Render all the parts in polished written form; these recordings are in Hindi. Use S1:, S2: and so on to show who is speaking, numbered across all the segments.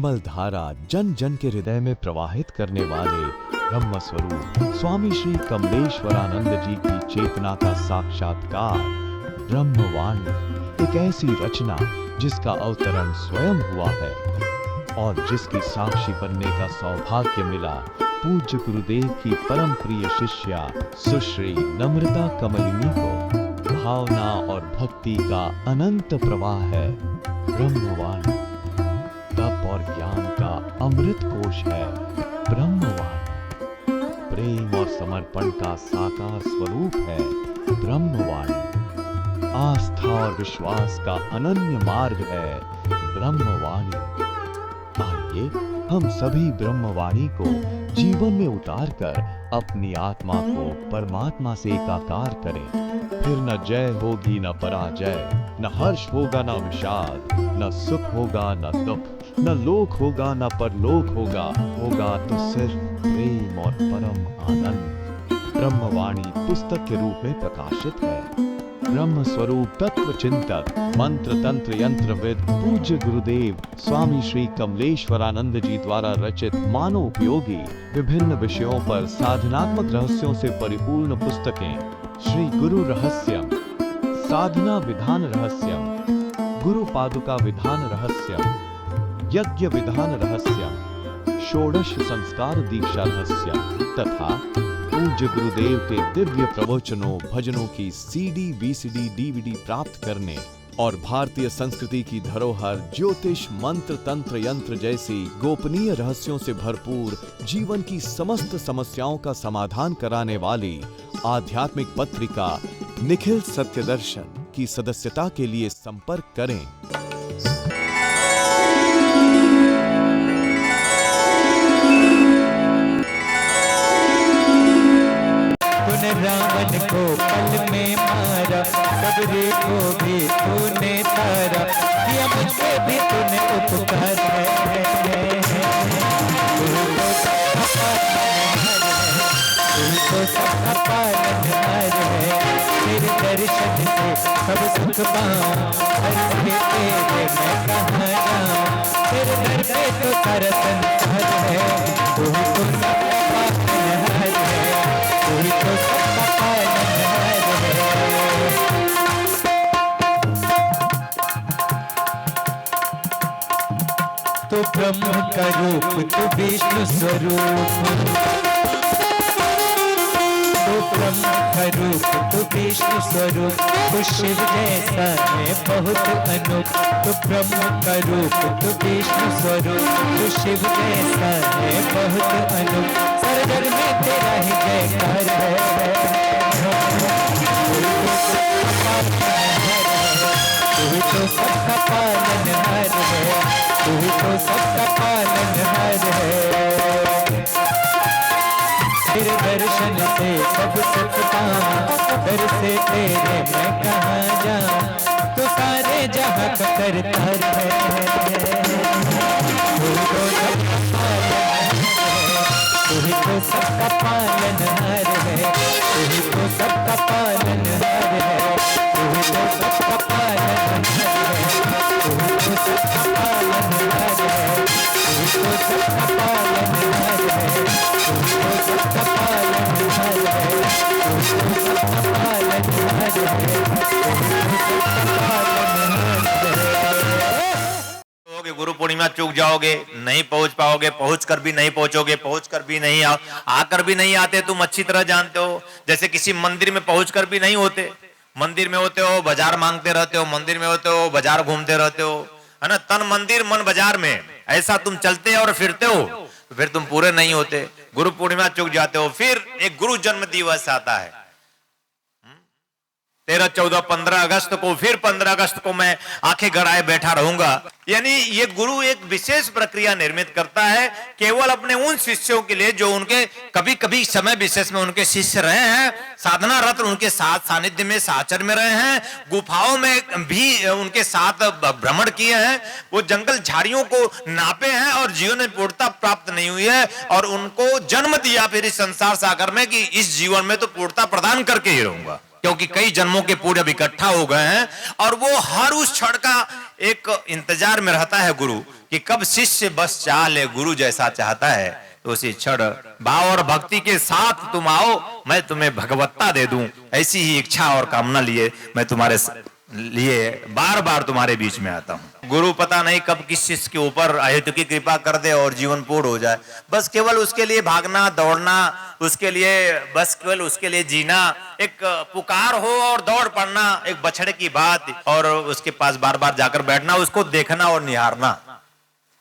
S1: निर्मल धारा जन जन के हृदय में प्रवाहित करने वाले ब्रह्म स्वरूप स्वामी श्री कमलेश्वरानंद जी की चेतना का साक्षात्कार ब्रह्मवाणी, एक ऐसी रचना जिसका अवतरण स्वयं हुआ है और जिसकी साक्षी बनने का सौभाग्य मिला पूज्य गुरुदेव की परम प्रिय शिष्या सुश्री नम्रता कमलिनी को। भावना और भक्ति का अनंत प्रवाह है ब्रह्मवाणी, तप और ज्ञान का अमृत कोश है ब्रह्मवाणी, प्रेम और समर्पण का साकार स्वरूप है ब्रह्मवाणी, आस्था और विश्वास का अनन्य मार्ग है ब्रह्मवाणी। आइए हम सभी ब्रह्मवाणी को जीवन में उतारकर अपनी आत्मा को परमात्मा से एकाकार करें। फिर न जय होगी न पराजय, न हर्ष होगा न विषाद, न सुख होगा न दुख, न लोक होगा न परलोक होगा, होगा तो सिर्फ प्रेम और परम आनंद। ब्रह्मवाणी पुस्तक के रूप में प्रकाशित है। ब्रह्म स्वरूप तत्व चिंतक मंत्र तंत्र यंत्रविद पूज्य गुरुदेव स्वामी श्री कमलेश्वरानंद जी द्वारा रचित मानव उपयोगी विभिन्न विषयों पर साधनात्मक रहस्यों से परिपूर्ण पुस्तकें श्री गुरु रहस्यम, साधना विधान रहस्यम, गुरु पादुका विधान रहस्यम, यज्ञ विधान रहस्यम, षोडश संस्कार दीक्षा रहस्यम तथा पूज्य गुरुदेव के दिव्य प्रवचनों भजनों की सीडी वीसीडी डीवीडी प्राप्त करने और भारतीय संस्कृति की धरोहर ज्योतिष मंत्र तंत्र यंत्र जैसी गोपनीय रहस्यों से भरपूर जीवन की समस्त समस्याओं का समाधान कराने वाली आध्यात्मिक पत्रिका निखिल सत्य दर्शन की सदस्यता के लिए संपर्क करें।
S2: रावण को पल में मारा, सबरे को भी तूने तारा, किया मुझ पे भी तूने उपकार है। तू तो सबका पालनहार है, तेरे दर्शन से सब सुख पाऊं, हर से तेरे मैं कहाँ जाऊं, तेरे दर पे तो सारा संसार है। तू तो सबका पालनहार है, तू तो सबका पालनहार है। तू ब्रह्म का रूप, तू विष्णु स्वरूप, तू ब्रह्म का रूप, तू विष्णु स्वरूप, तू शिव जैसा है बहुत अनूप। तू ब्रह्म का रूप, तू विष्णु स्वरूप, तू शिव जैसा है बहुत अनूप। सरगर में तेरा ही जयकार है। तू तो सबका पालनहार है, तू तो सबका पालनहार है। तेरे दर्शन से सब सुख पाऊं, दर से तेरे मैं कहाँ जाऊं, तू सारे जहाँ का करतार है। तू ही तो सबका पालनहार है, तू ही तो सबका पालनहार है, तू ही तो सबका पालनहार है, तू ही तो सबका पालनहार है, तू ही तो सबका पालनहार है, तू ही तो सबका पालनहार है, तू ही तो सबका पालनहार है, तू ही तो सबका पालनहार है।
S3: गुरु पूर्णिमा चूक जाओगे, नहीं पहुंच पाओगे, पहुंच कर भी नहीं पहुंचोगे, पहुंच कर भी नहीं आकर भी नहीं आते। तुम अच्छी तरह जानते हो, जैसे किसी मंदिर में पहुंच कर भी नहीं होते। मंदिर में होते हो बाजार मांगते रहते हो, मंदिर में होते हो बाजार घूमते रहते हो, है ना। तन मंदिर मन बाजार में ऐसा तुम चलते और फिरते हो, तो फिर तुम पूरे नहीं होते। गुरु पूर्णिमा चूक जाते हो। फिर एक गुरु जन्म दिवस आता है 13, 14, 15 अगस्त को। फिर 15 अगस्त को मैं आंखें गड़ाए बैठा रहूंगा। यानी ये गुरु एक विशेष प्रक्रिया निर्मित करता है केवल अपने उन शिष्यों के लिए जो उनके कभी कभी समय विशेष में उनके शिष्य रहे हैं, साधना रत उनके साथ सानिध्य में साचर में रहे हैं, गुफाओं में भी उनके साथ भ्रमण किए हैं, वो जंगल झाड़ियों को नापे हैं और जीवन में पूर्णता प्राप्त नहीं हुई है, और उनको जन्म दिया फिर इस संसार सागर में कि इस जीवन में तो पूर्णता प्रदान करके ही रहूंगा। क्योंकि कई जन्मों के पूरे अब इकट्ठा हो गए हैं और वो हर उस क्षण का एक इंतजार में रहता है गुरु कि कब शिष्य बस चाह ले गुरु जैसा चाहता है, तो उसी क्षण भाव और भक्ति के साथ तुम आओ, मैं तुम्हें भगवत्ता दे दूं। ऐसी ही इच्छा और कामना लिए मैं तुम्हारे लिए बार बार तुम्हारे बीच में आता हूं। गुरु पता नहीं कब किस शिष्य के ऊपर अहेतु की कृपा कर दे और जीवन पूर्ण हो जाए, बस केवल उसके लिए भागना दौड़ना, उसके लिए बस केवल उसके लिए जीना, एक पुकार हो और दौड़ पड़ना, एक बछड़े की बात, और उसके पास बार बार जाकर बैठना, उसको देखना और निहारना।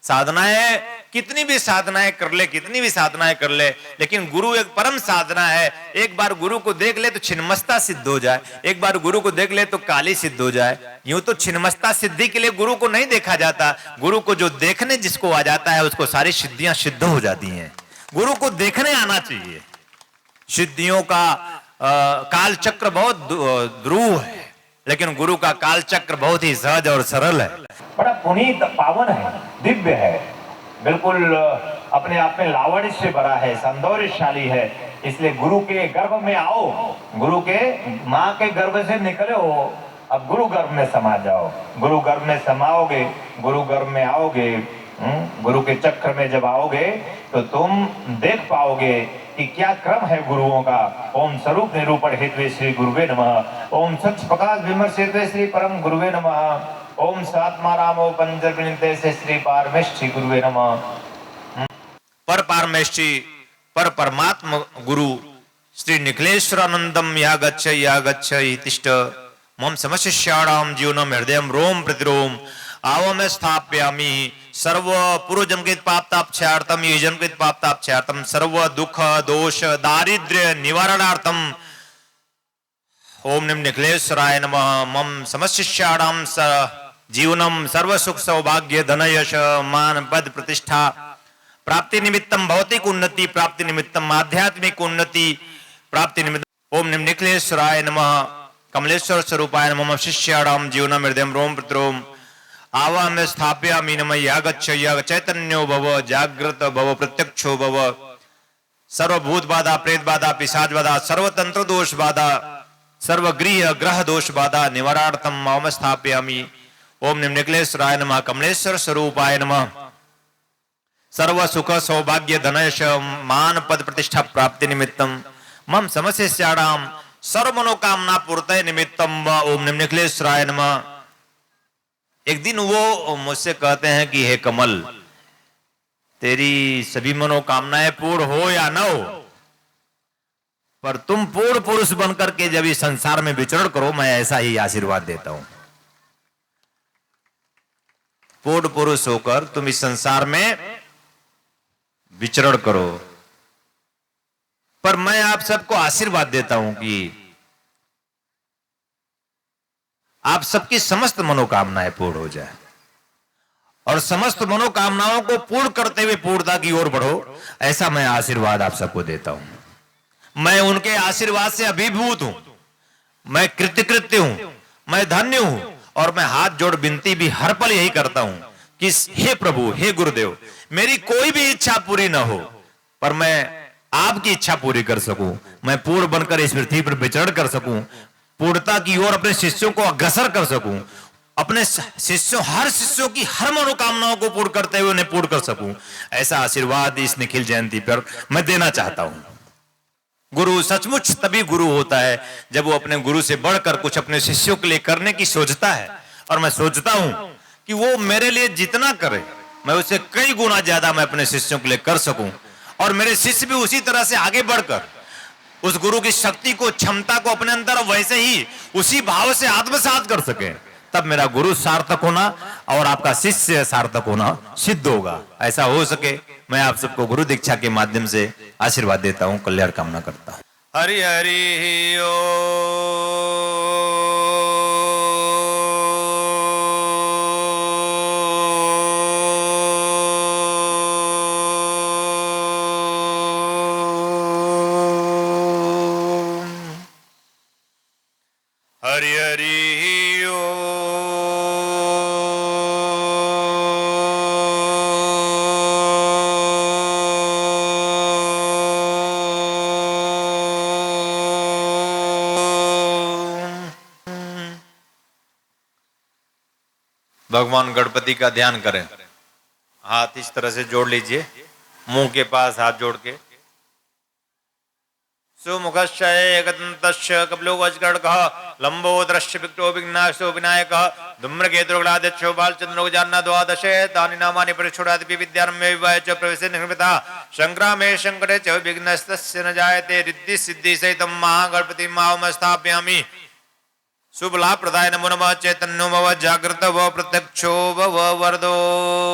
S3: साधनाएं कितनी भी साधनाएं कर ले, कितनी भी साधनाएं कर ले, लेकिन गुरु एक परम साधना है। एक बार गुरु को देख ले तो छिन्नमस्ता सिद्ध हो जाए, एक बार गुरु को देख ले तो काली सिद्ध हो जाए। यूं तो छिन्नमस्ता सिद्धि के लिए गुरु को नहीं देखा जाता, गुरु को जो देखने जिसको आ जाता है उसको सारी सिद्धियां सिद्ध हो जाती हैं। गुरु को देखने आना चाहिए। सिद्धियों का काल चक्र बहुत ध्रुव है, लेकिन गुरु का काल चक्र बहुत ही सहज और सरल है।
S4: बड़ा पुनीत पावन है, दिव्य है, बिल्कुल अपने आप में लावण्य से भरा है, सौंदर्यशाली है। इसलिए गुरु के गर्भ में आओ, गुरु के माँ के गर्भ से निकले हो, अब गुरु गर्भ में समा जाओ। गुरु गर्भ में समाओगे, गुरु गर्भ में आओगे, गुरु के चक्र में जब आओगे तो तुम देख पाओगे कि क्या क्रम है गुरुओं का। ओम स्वरूप निरूपण हेतु श्री गुरुवे नमः, ओम सच प्रकाश विमर्श हेतु श्री परम गुरुवे नमः, ओम सात्मा रामो पंजर विनिते से श्री पारमेष्ठी गुरुवे नमः।
S3: पर पारमेष्ठी पर परमात्मा गुरु श्री निखिलेश्वरानंदम या गच्छ इतिष्ठ मम समशिष्याणाम जीवनम हृदयम रोम प्रतिरोम आवम स्थाप्यामि सर्व पूर्व जन्मकृत पापतापक्षयार्थम ये जन्मकृत पापतापक्षयार्थम सर्व दुख दोष दारिद्र्य निवारणार्थम ओम निम निखिलेश्वराय नमः। मम समशिष्याणाम जीवनम सर्व सुख सौभाग्य धन यश मान पद प्रतिष्ठा प्राप्ति निमित्तम भौतिक उन्नति प्राप्ति निमित्तम आध्यात्मिक उन्नति प्राप्ति निमित्तम ओम निम निखिलेश्वराय नमः। कमलेश्वर स्वरूपाय नमः। मम शिष्याणाम जीवनम हृदयम रोम प्रतिरोम आवाम स्थापयामि नमः। यागच्छ याग चैतन्यो भव जागृत भव प्रत्यक्षो भव सर्वभूत बाधा प्रेत बाधा पिशाच बाधा सर्वतंत्र दोष बाधा सर्वगृह ग्रह दोष बाधा निवारार्थम माम स्थापयामि। ओम निम निखिलेश्वराय नमः। कमलेश्वर स्वरूपाय नमः। सर्व सुख सौभाग्य धनयश मान पद प्रतिष्ठा प्राप्ति निमित्तम मम समशिष्याणाम सर्व मनोकामना पूर्तये निमित्तम ओम निम निखिलेश्वराय नमः। एक दिन वो मुझसे कहते हैं कि हे कमल, तेरी सभी मनोकामनाएं पूर्ण हो या न हो, पर तुम पूर्ण पुरुष बनकर के जब इस संसार में विचरण करो, मैं ऐसा ही आशीर्वाद देता हूं। पूर्ण पुरुष होकर तुम इस संसार में विचरण करो, पर मैं आप सबको आशीर्वाद देता हूं कि आप सबकी समस्त मनोकामनाएं पूर्ण हो जाए और समस्त मनोकामनाओं को पूर्ण करते हुए पूर्णता की ओर बढ़ो, ऐसा मैं आशीर्वाद आप सबको देता हूं। मैं उनके आशीर्वाद से अभिभूत हूं, मैं कृतकृत्य हूं, मैं धन्य हूं, और मैं हाथ जोड़ विनती भी हर पल यही करता हूं कि हे प्रभु, हे गुरुदेव, मेरी कोई भी इच्छा पूरी ना हो, पर मैं आपकी इच्छा पूरी कर सकूं, मैं पूर्ण बनकर इस पृथ्वी पर विचरण कर सकूं, पूर्णता की ओर अपने शिष्यों को अग्रसर कर सकूं, अपने शिष्यों हर शिष्यों की हर मनोकामनाओं को पूर्ण करते हुए उन्हें पूर्ण कर सकूं, ऐसा आशीर्वाद इस निखिल जयंती पर मैं देना चाहता हूं। गुरु सचमुच तभी गुरु होता है जब वो अपने गुरु से बढ़कर कुछ अपने शिष्यों के लिए करने की सोचता है, और मैं सोचता हूं कि वो मेरे लिए जितना करे मैं उससे कई गुना ज्यादा मैं अपने शिष्यों के लिए कर सकूं, और मेरे शिष्य भी उसी तरह से आगे बढ़कर उस गुरु की शक्ति को, क्षमता को अपने अंदर वैसे ही उसी भाव से आत्मसात कर सके, तब मेरा गुरु सार्थक होना और आपका शिष्य सार्थक होना सिद्ध होगा। ऐसा हो सके मैं आप सबको गुरु दीक्षा के माध्यम से आशीर्वाद देता हूं, कल्याण कामना करता हूं। हरि हरि ओ हरि हरि ओ भगवान गणपति का ध्यान करें। हाथ इस तरह से जोड़ लीजिए, मुंह के पास हाथ जोड़ के। सुमुखस्य एकदन्तस्य कपिलोगजगर्णकः लंबोदरस्य विक्टो विघ्नाशो विनायकः धूम्रकेतुर्गलाध्यक्षो बालचन्द्रो जानना द्वादशे तानि नामानि परिच्छोडादिपि विद्यारम्भे विवाहे च प्रवेशे निर्मितः संग्रामे संकटे च विघ्नस्तस्य न जायते रिद्धि सिद्धि सहितं महागणपतिं मां स्थापयामि। शुभ लाभ प्रदाय नमो नमः। चैतन्यो भव जागृत भव प्रत्यक्षो भव वरदो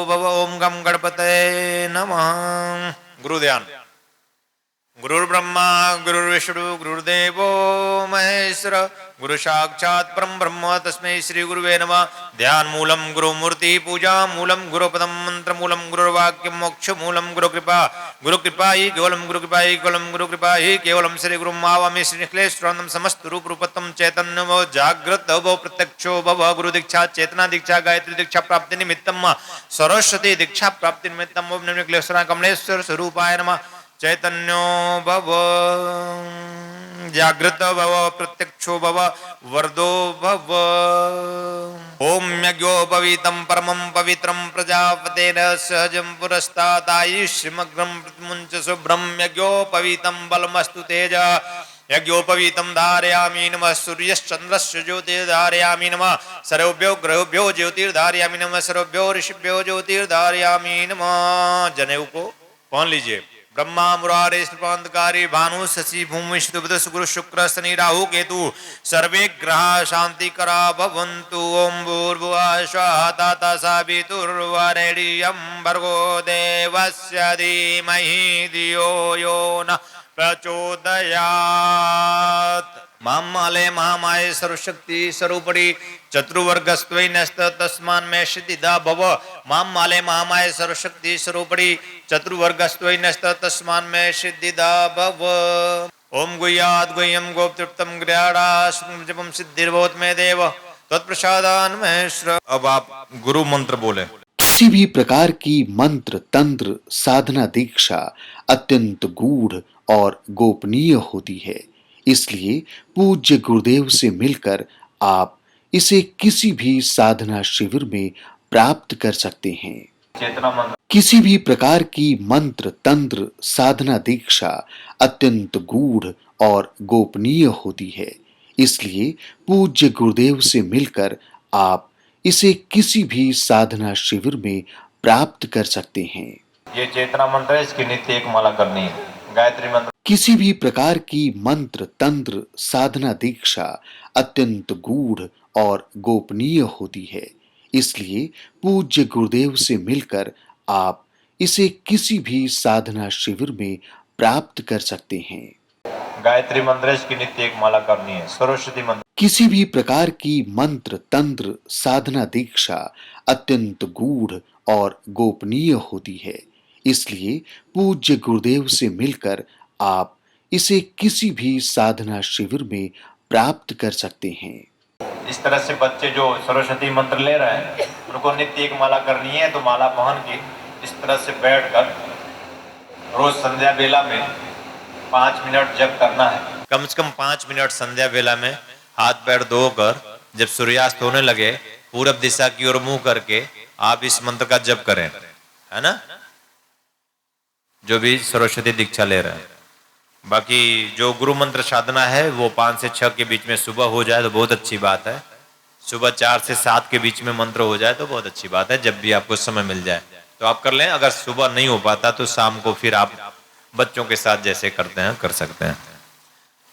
S3: भव। ओम गम गणपते नमः। गुरु ध्यान। गुरुर्ब्रह्मा गुरुर्विष्णु गुरुर्देवो महेश्वर गुरु साक्षात् परम ब्रह्म तस्मै श्री गुरुवे नमः। ध्यान मूलम गुरु मूर्ति पूजा मूलम गुरुपदम मंत्र मूलम गुरुर्वाक्यम मोक्ष मूलम गुरु कृपा ही केवलम गुरु कृपा ही केवलम गुरु कृपा ही केवलम श्री गुरु मावामि श्री निखिलेश्वरम समस्त रूप रूपतम चैतन्य भव जागृत भव प्रत्यक्षो भव। गुरु दीक्षा चेतना दीक्षा गायत्री दीक्षा प्राप्ति निमित्तम सरस्वती दीक्षा प्राप्ति निमित्तम ओम निखिलेश्वर कमलेश्वर स्वरूपाय नमः। चैतन्यो भव जागृत भव प्रत्यक्षो भव वरदो भव। ओम यज्ञोपवीतं परमं पवित्रं प्रजापतेन सहजं पुरस्तात् आयुष्यमग्रं प्रतिमुञ्च शुभ्रं यज्ञोपवीतं बलमस्तु तेज यज्ञोपवीतं धारयामि नमः। सूर्यश्चन्द्रस्य ज्योतिर्धारयामि नमः। सर्वेभ्यो ग्रहोभ्यो ज्योतिर्धारयामि नमः। सर्वेभ्यो ऋषिभ्यो ज्योतिर्धारयामि नमः। जनेऊ को पहन लीजिए। ब्रह्मा मुरारे श्रीपांतकारी भानु शशि भूमि गुरु शुक्र शनि राहु केतु सर्वे ग्रह शांति करा भवन्तु। ओम भूर्भुवः स्वः तथा सवितुर्वरेण्यं भर्गो देवस्य धीमहि धियो यो न प्रचोदयात्। मामाले महामाये सर्वशक्ति स्वरूपड़ी चतुर्वर्गस्त्वयि नस्त तस्मान् मे सिद्धिदा भव। मामाले महामाये सर्वशक्ति स्वरूपड़ी चतुर्वर्गस्त्वयि नस्त तस्मान् मे सिद्धिदा भव। ओम गुह्यात् गुह्यं गोप्तृप्तं गृहाणां जपं सिद्धिर्भवत् मे देव तत्प्रसादान् महेश्वर। अब आप गुरु मंत्र बोले।
S5: किसी भी प्रकार की मंत्र तंत्र साधना दीक्षा अत्यंत गूढ़ और गोपनीय होती है, इसलिए पूज्य गुरुदेव से मिलकर आप इसे किसी भी साधना शिविर में प्राप्त कर सकते हैं।
S4: चेतना मंत्र।
S5: किसी भी प्रकार की मंत्र तंत्र साधना दीक्षा अत्यंत गूढ़ और गोपनीय होती है, इसलिए पूज्य गुरुदेव से मिलकर आप इसे किसी भी साधना शिविर में प्राप्त कर सकते हैं।
S4: ये चेतना मंत्र है, इसकी नित्य एक माला करनी है। गायत्री मंत्र।
S5: किसी भी प्रकार की मंत्र तंत्र साधना दीक्षा अत्यंत गूढ़ और गोपनीय होती है, इसलिए पूज्य गुरुदेव से मिलकर आप इसे किसी भी साधना शिविर में प्राप्त कर सकते हैं।
S4: गायत्री मंत्र, इसकी नित्य एक माला करनी है। सरस्वती मंत्र।
S5: किसी भी प्रकार की मंत्र तंत्र साधना दीक्षा अत्यंत गूढ़ और गोपनीय होती है, इसलिए पूज्य गुरुदेव से मिलकर आप इसे किसी भी साधना शिविर में प्राप्त कर सकते हैं।
S4: इस तरह से बच्चे जो सरस्वती मंत्र ले रहे हैं उनको नित्य एक माला करनी है, तो माला पहन के इस तरह से बैठकर रोज संध्या बेला में 5 मिनट जप करना है।
S3: कम से कम 5 मिनट संध्या बेला में हाथ पैर धोकर जब सूर्यास्त होने लगे पूरब दिशा की ओर मुंह करके आप इस मंत्र का जप करें, है ना, जो भी सरस्वती दीक्षा ले रहे हैं। बाकी जो गुरु मंत्र साधना है वो 5 से 6 के बीच में सुबह हो जाए तो बहुत अच्छी बात है। सुबह 4 से 7 के बीच में मंत्र हो जाए तो बहुत अच्छी बात है। जब भी आपको समय मिल जाए तो आप कर लें। अगर सुबह नहीं हो पाता तो शाम को फिर आप बच्चों के साथ जैसे करते हैं कर सकते हैं।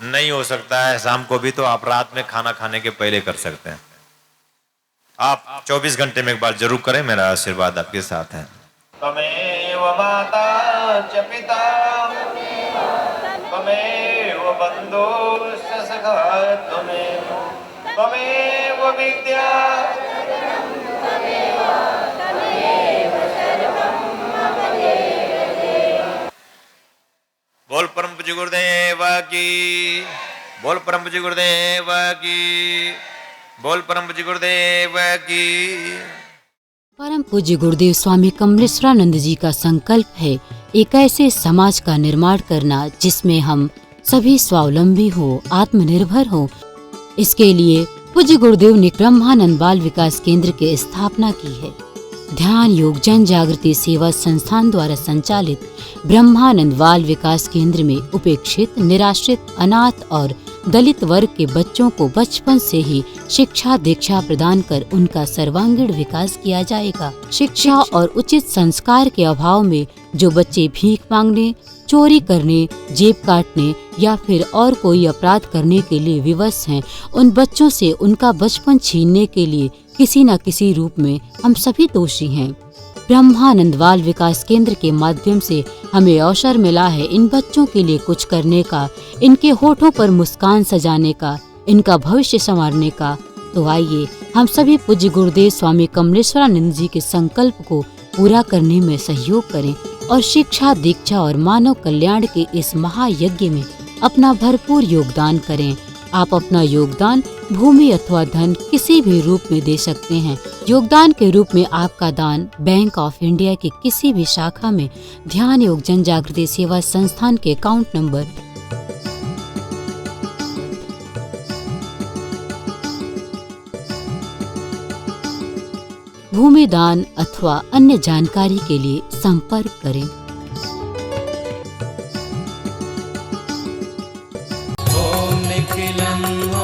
S3: नहीं हो सकता है शाम को भी तो आप रात में खाना खाने के पहले कर सकते हैं। आप 24 घंटे में एक बार जरूर करें। मेरा आशीर्वाद आपके साथ है।
S4: त्वमेव माता च पिता त्वमेव बन्धुश्च सखा त्वमेव विद्या
S3: बोल परम पूज्य गुरुदेव की, बोल परम पूज्य गुरुदेव की, बोल परम पूज्य गुरुदेव की।
S6: परम पूज्य गुरुदेव स्वामी कमलेश्वरानंद जी का संकल्प है एक ऐसे समाज का निर्माण करना जिसमें हम सभी स्वावलंबी हो, आत्मनिर्भर हो। इसके लिए पूज्य गुरुदेव ने ब्रह्मानंद बाल विकास केंद्र की स्थापना की है। ध्यान योग जन जागृति सेवा संस्थान द्वारा संचालित ब्रह्मानंद बाल विकास केंद्र में उपेक्षित, निराश्रित, अनाथ और दलित वर्ग के बच्चों को बचपन से ही शिक्षा दीक्षा प्रदान कर उनका सर्वांगीण विकास किया जाएगा। शिक्षा और उचित संस्कार के अभाव में जो बच्चे भीख मांगने, चोरी करने, जेब काटने या फिर और कोई अपराध करने के लिए विवश हैं, उन बच्चों से उनका बचपन छीनने के लिए किसी न किसी रूप में हम सभी दोषी हैं। ब्रह्मानंद बाल विकास केंद्र के माध्यम से हमें अवसर मिला है इन बच्चों के लिए कुछ करने का, इनके होठों पर मुस्कान सजाने का, इनका भविष्य संवारने का। तो आइए हम सभी पूज्य गुरुदेव स्वामी कमलेश्वरानंद जी के संकल्प को पूरा करने में सहयोग करें और शिक्षा दीक्षा और मानव कल्याण के इस महायज्ञ में अपना भरपूर योगदान करें। आप अपना योगदान भूमि अथवा धन किसी भी रूप में दे सकते हैं। योगदान के रूप में आपका दान बैंक ऑफ इंडिया की किसी भी शाखा में ध्यान योग जन जागृति सेवा संस्थान के अकाउंट नंबर 'भूमि दान अथवा अन्य जानकारी के लिए संपर्क करें।
S2: ओम निखिलं